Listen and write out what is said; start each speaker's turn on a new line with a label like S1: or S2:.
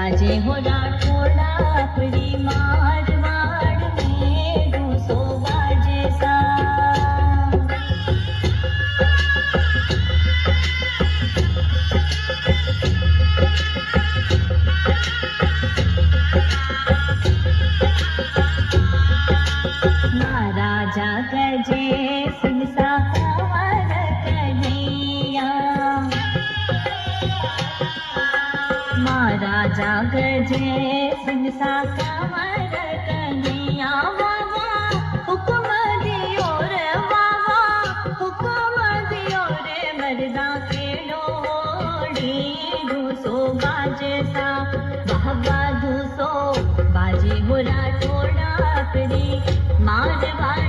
S1: बाजे हो राठोड़ा अपनी मारवाड़ में दूसो बाजे सा। महाराजा गजे सिंसा कंवर कन्हैया, महाराजा गजे सिंसा कंवर कन्हैया। बाबा हुक्म दियो रे, बाबा हुक्म दियो रे, मर्दा के लोड़ी दूसो बाजे सा। बाबा दूसो बाजे हो राठोड़ा अपनी मारवाड़